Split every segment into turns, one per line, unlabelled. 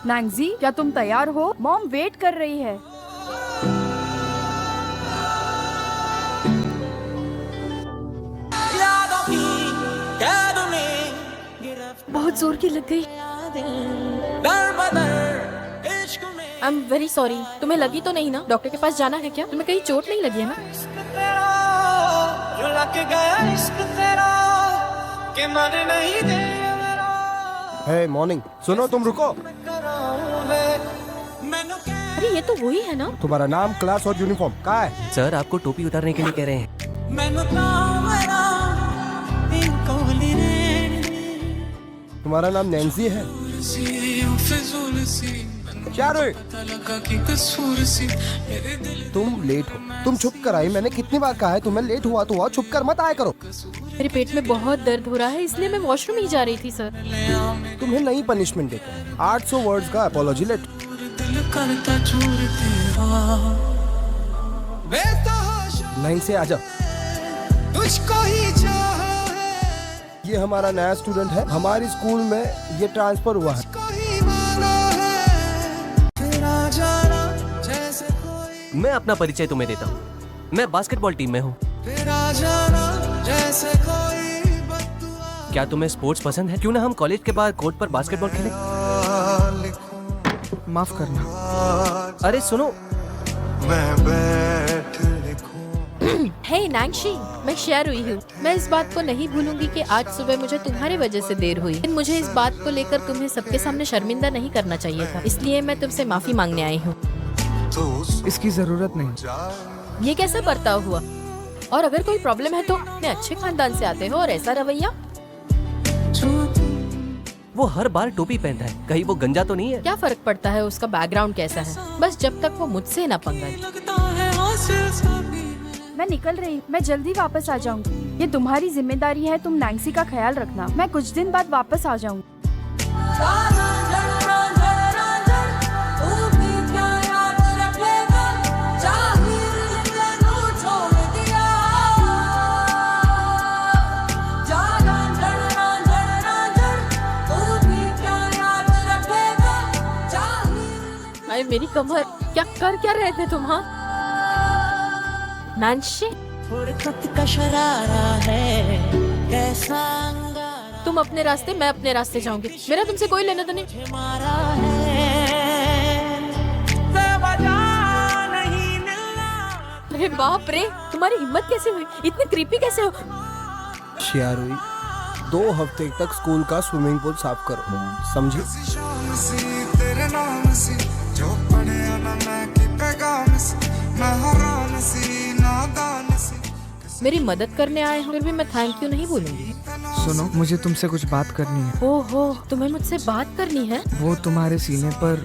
Nancy, क्या तुम तैयार हो? मॉम वेट कर रही है।
बहुत जोर की लग गई। I am very sorry. तुम्हें लगी तो नहीं ना? डॉक्टर के पास जाना है क्या? तुम्हें कहीं चोट नहीं लगी है ना?
हे मॉर्निंग, सुनो तुम रुको।
अरे ये तो वही है ना?
तुम्हारा नाम, क्लास और यूनिफॉर्म कहाँ है?
सर आपको टोपी उतारने के लिए कह रहे हैं।
तुम्हारा नाम नैंसी है? क्या रे? तुम लेट हो। तुम छुप कर आई। मैंने कितनी बार कहा है तुम्हें, लेट हुआ तो हुआ, छुप कर मत आया करो।
मेरे पेट में बहुत दर्द हो रहा है, इसलिए मैं वॉशरूम ही जा रही थी सर।
तुम्हें नई पनिशमेंट देते हैं, 800 वर्ड्स का अपॉलॉजी लेटर। लाइन से आ जाओ। ये हमारा नया स्टूडेंट है, हमारी स्कूल में ये ट्रांसफर हुआ है।
मैं अपना परिचय तुम्हें देता हूँ। मैं बास्केटबॉल टीम में हूँ। क्या तुम्हें स्पोर्ट्स पसंद है? क्यों ना हम कॉलेज के बाद कोर्ट पर बास्केटबॉल खेलें?
माफ करना।
अरे सुनो,
हे नैंसी, मैं शेयर हुई हूँ। मैं इस बात को नहीं भूलूंगी कि आज सुबह मुझे तुम्हारी वजह से देर हुई। लेकिन मुझे इस बात को लेकर तुम्हें सबके सामने शर्मिंदा नहीं करना चाहिए था, इसलिए मैं तुमसे माफी मांगने आई हूँ।
इसकी जरूरत नहीं।
ये कैसा बर्ताव हुआ? और अगर कोई प्रॉब्लम है तो इतने अच्छे खानदान से आते हो और ऐसा रवैया?
वो हर बार टोपी पहनता है, कहीं वो गंजा तो नहीं है?
क्या फर्क पड़ता है उसका बैकग्राउंड कैसा है, बस जब तक वो मुझसे ना पंगा ले।
मैं निकल रही, मैं जल्दी वापस आ जाऊंगी। ये तुम्हारी जिम्मेदारी है, तुम नैंसी का ख्याल रखना। मैं कुछ दिन बाद वापस आ जाऊंगी।
अरे मेरी कमर, क्या रहे थे तुम? हाँ नैंसी, तुम अपने रास्ते, मैं अपने रास्ते जाऊंगी। मेरा तुमसे कोई लेना तो नहीं। अरे बाप रे, तुम्हारी हिम्मत कैसे हुई? इतने क्रीपी कैसे हो?
शियारुई, 2 हफ्ते तक स्कूल का स्विमिंग पूल साफ करो, समझी?
मेरी मदद करने आए हो, फिर भी मैं थैंक यू नहीं बोलूंगी।
सुनो, मुझे तुमसे कुछ बात करनी है।
ओहो, तुम्हें मुझसे बात करनी है?
वो तुम्हारे सीने पर,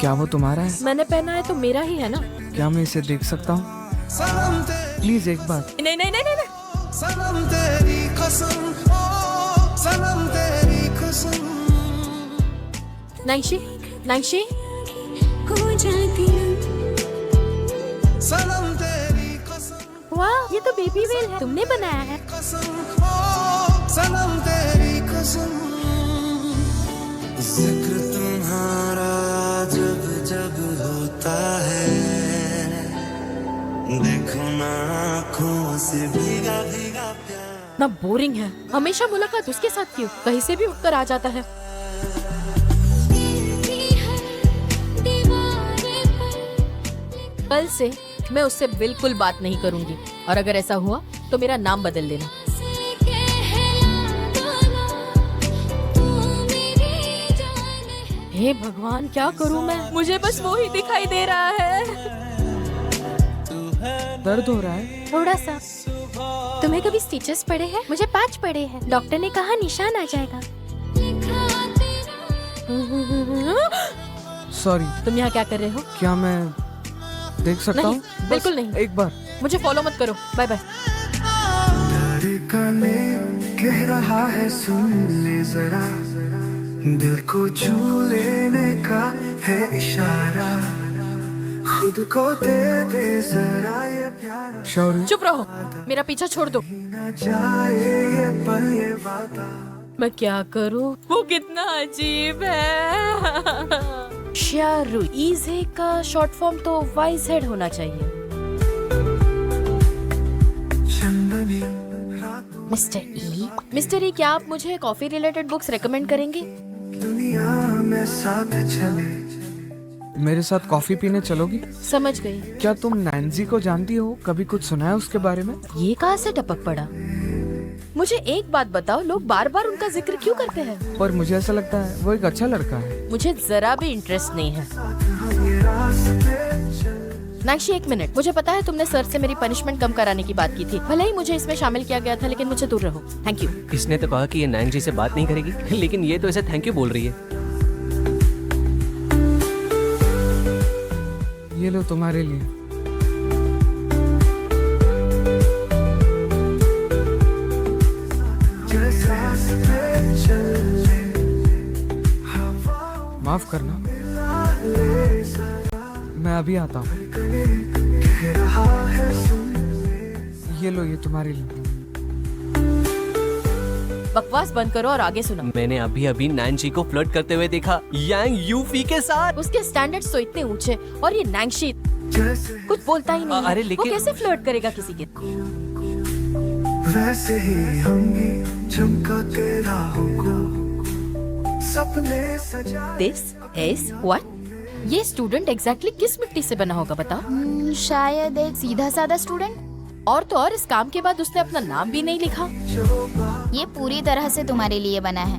क्या वो तुम्हारा है?
मैंने पहना है तो मेरा ही है ना?
क्या मैं इसे देख सकता हूँ? प्लीज एक बार।
नहीं नहीं नहीं नहीं, नहीं। नैंसी, नैंसी, वाह, ये तो बेबी वेल है, तुमने बनाया है।
जिक्र तुम्हारा जब जब होता है, देखो ना आँखों से भीगा भीगा प्यार।
ना बोरिंग है, हमेशा मुलाकात उसके साथ क्यों? कहीं से भी उठकर आ जाता है। कल से मैं उससे बिल्कुल बात नहीं करूंगी, और अगर ऐसा हुआ तो मेरा नाम बदल देना। हे भगवान, क्या करूं मैं? मुझे बस वो ही दिखाई दे रहा है।
दर्द हो रहा है?
थोड़ा सा। तुम्हें कभी स्टिचेस पड़े हैं? मुझे पैच पड़े हैं। डॉक्टर ने कहा निशान आ जाएगा।
सॉरी।
तुम यहाँ क्या कर रहे हो?
क्या मैं देख सकता हूँ?
बिल्कुल नहीं।
एक बार।
मुझे फॉलो मत करो। Bye bye.
धड़कने कह रहा है सुन ले जरा, दिल को छू लेने का है इशारा, खुद को दे दे जरा ये प्यार।
शौर्य,
चुप रहो, मेरा पीछा छोड़ दो।
न जाए ये पल ये वादा,
मैं क्या करूं? वो कितना अजीब है। शाहरुई, ईजे का शॉर्ट फॉर्म तो वाइज हेड होना चाहिए।
चंदनी रातों
मिस्टर ई, क्या आप मुझे कॉफी रिलेटेड बुक्स रेकमेंड करेंगे?
दुनिया में साथ चले।
मेरे साथ कॉफी पीने चलोगी?
समझ गई।
क्या तुम नैन्सी को जानती हो? कभी कुछ सुना है उसके बारे में?
ये कहाँ से टपक पड़ा? मुझे एक बात बताओ, लोग बार बार उनका जिक्र क्यों करते हैं?
पर मुझे ऐसा लगता है वो एक अच्छा लड़का है।
मुझे जरा भी इंटरेस्ट नहीं है।
ये रास्ते चल।
नाक्षी, एक मिनट। मुझे पता है तुमने सर से मेरी पनिशमेंट कम कराने की बात की थी। भले ही मुझे इसमें शामिल किया गया था, लेकिन मुझे दूर रहो। Thank you.
इसने तो कहा कि ये नैंग जी से बात नहीं करेगी, लेकिन ये तो इसे थैंक यू बोल रही है।
ये लो तुम्हारे लिए।
जैसे रास्ते चले, हवा
माफ करना,
ले जरा।
मैं अभी आता हूँ।
कह रहा है सुन।
ये लो, ये तुम्हारे लिए।
बकवास बंद करो और आगे सुनो।
मैंने अभी अभी नैंग को फ्लर्ट करते हुए देखा यांग यूफी के साथ।
उसके स्टैंडर्ड्स तो इतने ऊंचे, और ये नांगशी
जैसे
कुछ बोलता ही नहीं है।
अरे
वो
लेकिन-
कैसे फ्लर्ट करेगा किसी के?
वैसे ही हम भी चमका तेरा हमको सपने सजा।
This is what? ये स्टूडेंट एग्जैक्टली किस मिट्टी से बना होगा बताओ?
शायद एक सीधा साधा स्टूडेंट।
और तो और, इस काम के बाद उसने अपना नाम भी नहीं लिखा।
ये पूरी तरह से तुम्हारे लिए बना है।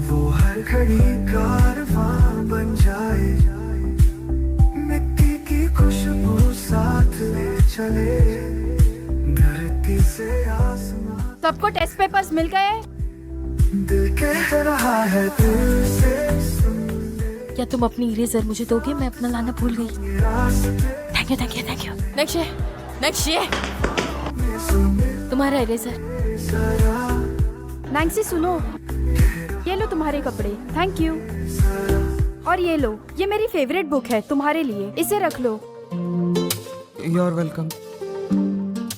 वो हर घड़ी कारवां बन जाए, मिट्टी की खुशबू साथ ले चले, धरती से आसमां।
सबको टेस्ट पेपर्स मिल गए?
दिल कह रहा है दिल से सुन ले।
क्या तुम अपनी इरेजर मुझे दोगे? मैं अपना लाना भूल गई।
ये रास्ते
thank you, thank you, thank you. Next तुम्हारा इरेजर।
नैंसी सुनो, ये लो तुम्हारे कपड़े। Thank you. और ये लो, ये मेरी फेवरेट बुक है तुम्हारे लिए, इसे रख लो।
You are welcome.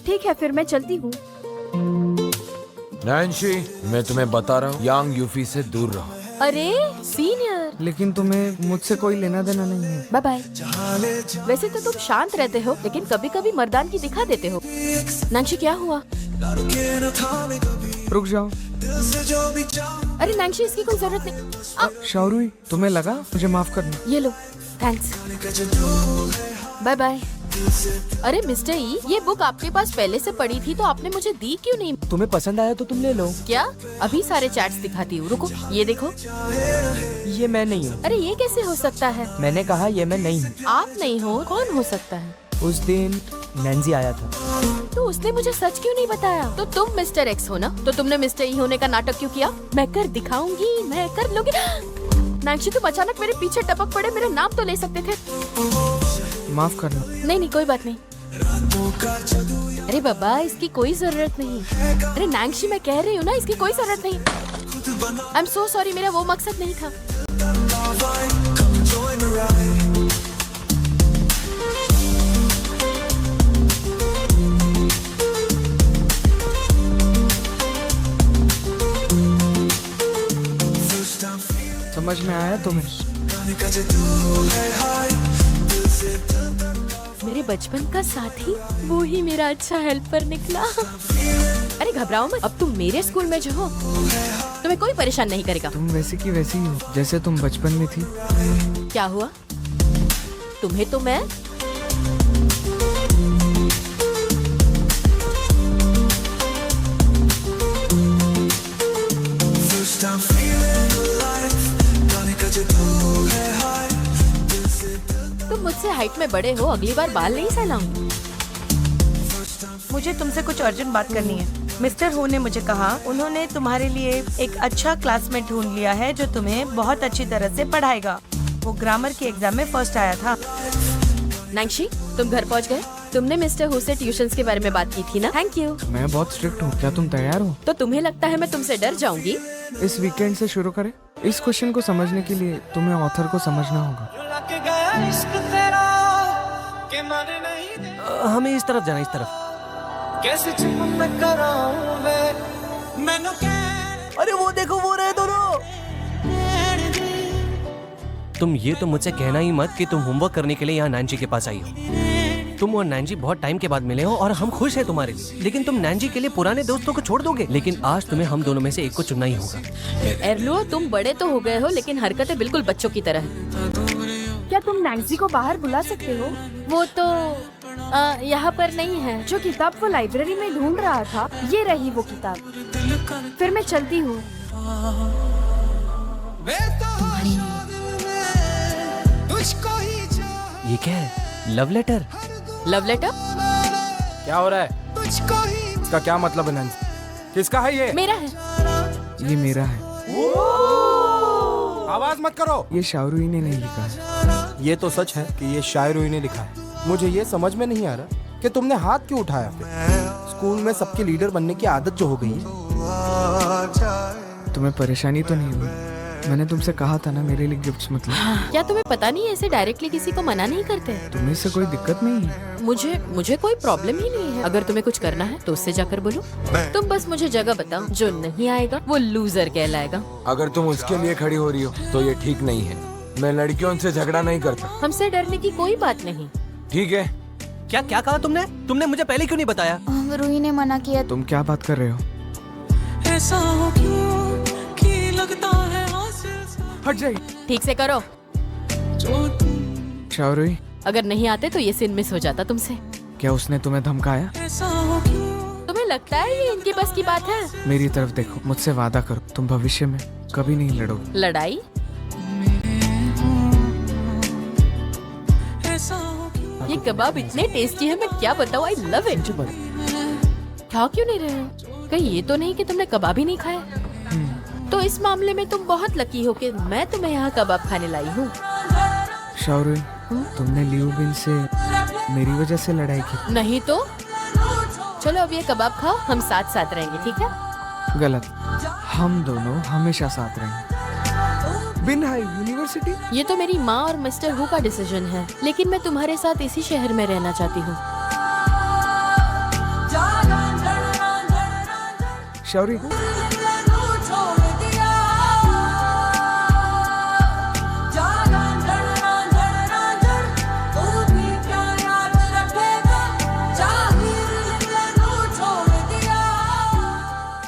ठीक है, फिर मैं चलती हूँ।
नैन्सी, मैं तुम्हें बता रहा हूँ, यांग यूफी से दूर रहो।
अरे सीनियर,
लेकिन तुम्हें मुझसे कोई लेना देना नहीं है।
Bye bye. वैसे तो तुम शांत रहते हो, लेकिन कभी कभी मर्दान की दिखा देते हो। नांक्षी, क्या हुआ?
रुक जाओ।
अरे नांक्षी, इसकी कोई जरूरत नहीं।
शाहरुई, तुम्हें लगा? मुझे माफ करना।
ये लो, थैंक्स। Bye bye. अरे मिस्टर ई, ये बुक आपके पास पहले से पड़ी थी तो आपने मुझे दी क्यों नहीं?
तुम्हें पसंद आया तो तुम ले लो।
क्या? अभी सारे चैट्स दिखाती हूँ, रुको। ये देखो।
ये मैं नहीं हूँ।
अरे ये कैसे हो सकता है?
मैंने कहा ये मैं नहीं हूँ।
आप नहीं हो, कौन हो सकता है?
उस दिन नैंजी आया था।
तो उसने मुझे सच क्यों नहीं बताया? तो तुम मिस्टर एक्स हो ना? तो तुमने मिस्टर ई होने का नाटक क्यों किया? मैं कर दिखाऊंगी, मैं कर लूंगी। नांक्षी, तुम अचानक मेरे पीछे टपक पड़े, मेरा नाम तो ले सकते थे।
माफ करना।
नहीं नहीं, कोई बात नहीं। अरे बाबा, इसकी कोई जरूरत नहीं। अरे नांक्षी, मैं कह रही हूँ ना, इसकी कोई जरूरत नहीं। आई एम सो सॉरी, मेरा वो मकसद नहीं था।
समझ में आया तुम्हें?
मेरे बचपन का साथी, वो ही मेरा अच्छा हेल्पर निकला। अरे घबराओ मत, अब तुम मेरे स्कूल में जो हो, तुम्हें कोई परेशान नहीं करेगा।
तुम वैसी की वैसी ही हो जैसे तुम बचपन में थी।
क्या हुआ? तुम्हें तो मैं तुम मुझसे हाइट में बड़े हो, अगली बार बाल नहीं सहलाऊंगी।
मुझे तुमसे कुछ अर्जेंट बात करनी है। मिस्टर हो ने मुझे कहा उन्होंने तुम्हारे लिए एक अच्छा क्लासमेट ढूंढ लिया है जो तुम्हें बहुत अच्छी तरह से पढ़ाएगा। वो ग्रामर के एग्जाम में फर्स्ट आया था।
नांक्षी, तुम घर पहुंच गए? तुमने मिस्टर हो से ट्यूशंस के बारे में बात की थी ना? Thank you.
मैं बहुत स्ट्रिक्ट हूँ, क्या तुम तैयार हो?
तो तुम्हें लगता है मैं तुमसे डर जाऊंगी?
इस वीकेंड से शुरू करें। इस क्वेश्चन को समझने के लिए तुम्हें ऑथर को समझना होगा।
हमें इस तरफ जाना, इस तरफ। अरे वो देखो, वो रहे दोनों। तुम ये तो मुझसे कहना ही मत कि तुम होमवर्क करने के लिए यहाँ नैंजी के पास आई हो। तुम और नैंजी बहुत टाइम के बाद मिले हो और हम खुश हैं तुम्हारे लिए, लेकिन तुम नैंजी के लिए पुराने दोस्तों को छोड़ दोगे। लेकिन आज तुम्हें हम दोनों में से एक को चुनना ही होगा।
एर्लो, तुम बड़े तो हो गए हो लेकिन हरकतें बिल्कुल बच्चों की तरह हैं।
क्या तुम नैंसी को बाहर बुला सकते हो?
वो तो यहाँ पर नहीं है।
जो किताब वो लाइब्रेरी में ढूंढ रहा था, ये रही वो किताब। फिर मैं चलती हूँ।
ये क्या है? Love letter?
Love letter?
क्या हो रहा है? इसका क्या मतलब है नैन्सी? किसका है ये?
मेरा है।
ये मेरा है। आवाज मत करो। ये शाहरुई ने नहीं लिखा है।
ये तो सच है कि ये शायरों ने लिखा है। मुझे ये समझ में नहीं आ रहा कि तुमने हाथ क्यों उठाया फिर। स्कूल में सबके लीडर बनने की आदत जो हो गई है।
तुम्हें परेशानी तो नहीं हुई? मैंने तुमसे कहा था ना मेरे लिए गिफ्ट्स मत लो।
क्या तुम्हें पता नहीं ऐसे डायरेक्टली किसी को मना नहीं करते?
तुम्हें से कोई दिक्कत नहीं है?
मुझे कोई प्रॉब्लम ही नहीं है। अगर तुम्हें कुछ करना है तो उससे जाकर बोलो। तुम बस मुझे जगह बताओ। जो नहीं आएगा वो लूजर कहलाएगा।
अगर तुम उसके लिए खड़ी हो रही हो तो ये ठीक नहीं है। मैं लड़कियों से झगड़ा नहीं करता।
हमसे डरने की कोई बात नहीं।
ठीक है।
क्या क्या कहा तुमने? तुमने मुझे पहले क्यों नहीं बताया?
रूही ने मना किया।
तुम क्या बात कर रहे हो?
ऐसा हो क्यों कि लगता है
हट जाइए।
ठीक से करो।
शाहरुई,
अगर नहीं आते तो ये सीन मिस हो जाता तुमसे।
क्या उसने तुम्हें धमकाया?
तुम्हें लगता है ये इनके बस की बात है?
मेरी तरफ देखो, मुझसे वादा करो तुम भविष्य में कभी नहीं लड़ोगे।
लड़ाई? ये कबाब इतने टेस्टी है, मैं क्या बताऊँ। I love it. खा क्यों नहीं रहे हो? कहीं ये तो नहीं कि तुमने कबाब ही नहीं खाया? तो इस मामले में तुम बहुत लकी हो कि मैं तुम्हें यहाँ कबाब खाने लाई हूँ।
शाहरुई, तुमने लियू बिन से मेरी वजह से लड़ाई की?
नहीं तो। चलो अब ये कबाब खाओ, हम साथ साथ रहेंगे, ठीक है?
गलत। हम दोनों हमेशा साथ रहेंगे। बिन हाई यूनिवर्सिटी?
ये तो मेरी माँ और मिस्टर हु का डिसीजन है, लेकिन मैं तुम्हारे साथ इसी शहर में रहना चाहती हूँ।
शाहरुई,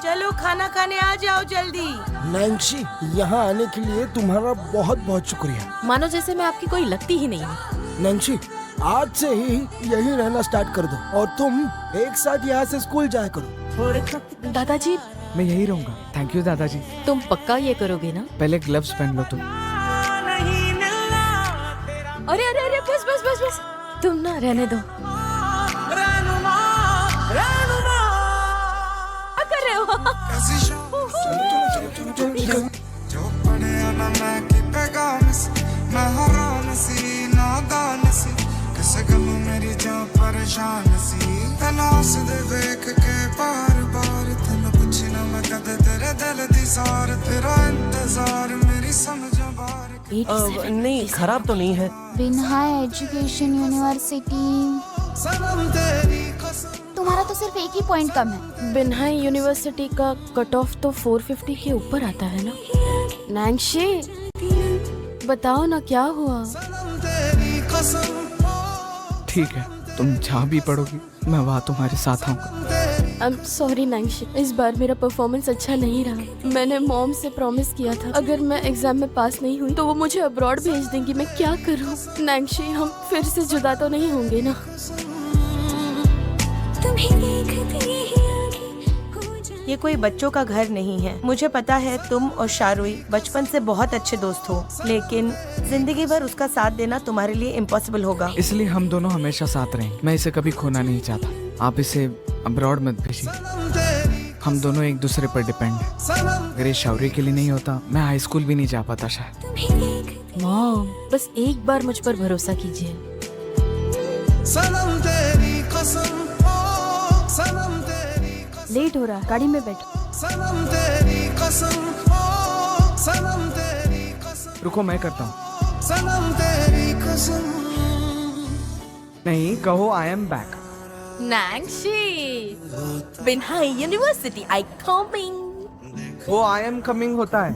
चलो खाना खाने आ जाओ जल्दी।
नैंसी, यहाँ आने के लिए तुम्हारा बहुत बहुत शुक्रिया।
मानो जैसे मैं आपकी कोई लगती ही नहीं है।
नैंसी, आज से ही यही रहना स्टार्ट कर दो और तुम एक साथ यहाँ से स्कूल जाया करो।
दादाजी,
मैं यही रहूंगा। थैंक यू दादाजी।
तुम पक्का ये करोगे ना?
पहले ग्लव्स पहन लो तुम।
अरे अरे अरे, बस बस बस बस, तुम ना रहने दो। क्या कर रहे हो?
जो पढ़े ना मैं की पैगाम सी, मैं हैरान सी नादान सी, कैसे गलू मेरी जान परेशान सी, तलाश दे देख के बार बार, तेन कुछ ना मैं कदे तेरे दिल दी सार, तेरा इंतजार मेरी समझ बार।
नहीं, खराब तो नहीं है।
Binha education university.
सनम तेरी कसम।
तुम्हारा तो सिर्फ एक ही पॉइंट कम है।
बिन्हाई यूनिवर्सिटी का कट ऑफ तो 450 के ऊपर आता है ना। नैंशी, बताओ ना क्या हुआ?
सनम तेरी कसम।
ठीक है, तुम जहाँ भी पढ़ोगी मैं वहाँ तुम्हारे साथ आऊंगा।
आई एम सॉरी नैंशी, इस बार मेरा परफॉर्मेंस अच्छा नहीं रहा। मैंने मॉम से प्रॉमिस किया था अगर मैं एग्जाम में पास नहीं हुई तो वो मुझे अब्रॉड भेज देंगी। मैं क्या करूँ? नैंशी, हम फिर से जुदा तो नहीं होंगे ना?
ये कोई बच्चों का घर नहीं है। मुझे पता है तुम और शाहरुई बचपन से बहुत अच्छे दोस्त हो, लेकिन जिंदगी भर उसका साथ देना तुम्हारे लिए इम्पॉसिबल होगा।
इसलिए हम दोनों हमेशा साथ रहेंगे। मैं इसे कभी खोना नहीं चाहता। आप इसे अब्रॉड मत भेजिए। हम दोनों एक दूसरे पर डिपेंड हैं। अगर ये शाहरुई के लिए नहीं होता मैं हाई स्कूल भी नहीं जा पाता शायद।
मॉम, बस एक बार मुझ पर भरोसा कीजिए।
सनम तेरी कसम। सनम तेरी कसम।
लेट हो रहा, गाड़ी में बैठो।
सनम तेरी कसम। सनम तेरी कसम।
रुको, मैं करता हूँ।
सनम तेरी कसम।
नहीं, कहो आई एम बैक।
नैंशी, बिन्हाई यूनिवर्सिटी आई कमिंग।
वो आई एम कमिंग होता है।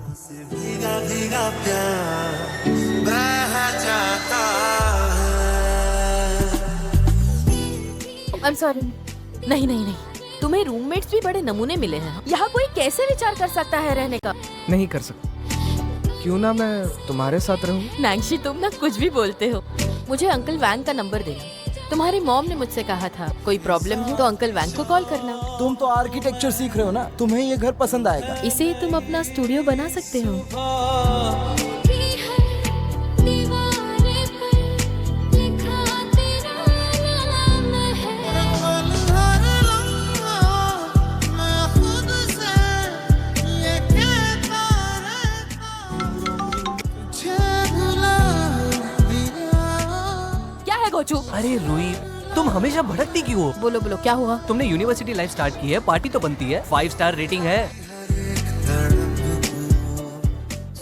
I am sorry.
नहीं नहीं नहीं, तुम्हें रूममेट्स भी बड़े नमूने मिले हैं।
यहाँ कोई कैसे विचार कर सकता है रहने का?
नहीं कर सकता। क्यों ना मैं तुम्हारे साथ रहूं?
नैंशी, तुम ना कुछ भी बोलते हो। मुझे अंकल वैंग का नंबर देना। तुम्हारी मॉम ने मुझसे कहा था कोई प्रॉब्लम हो तो अंकल वैंग को कॉल करना।
तुम तो आर्किटेक्चर सीख रहे हो ना, तुम्हें ये घर पसंद आएगा।
इसे तुम अपना स्टूडियो बना सकते हो। क्या है गोचू?
अरे रूही, तुम हमेशा भटकती क्यों हो?
बोलो बोलो, क्या हुआ?
तुमने यूनिवर्सिटी लाइफ स्टार्ट की है, पार्टी तो बनती है, 5 स्टार रेटिंग है।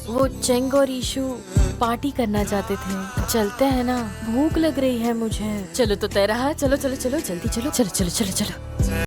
वो चेंग और ईशु पार्टी करना चाहते थे। चलते हैं ना, भूख लग रही है मुझे। चलो तो तय रहा, चलो चलो चलो जल्दी चलो, चलो चलो चलो चलो।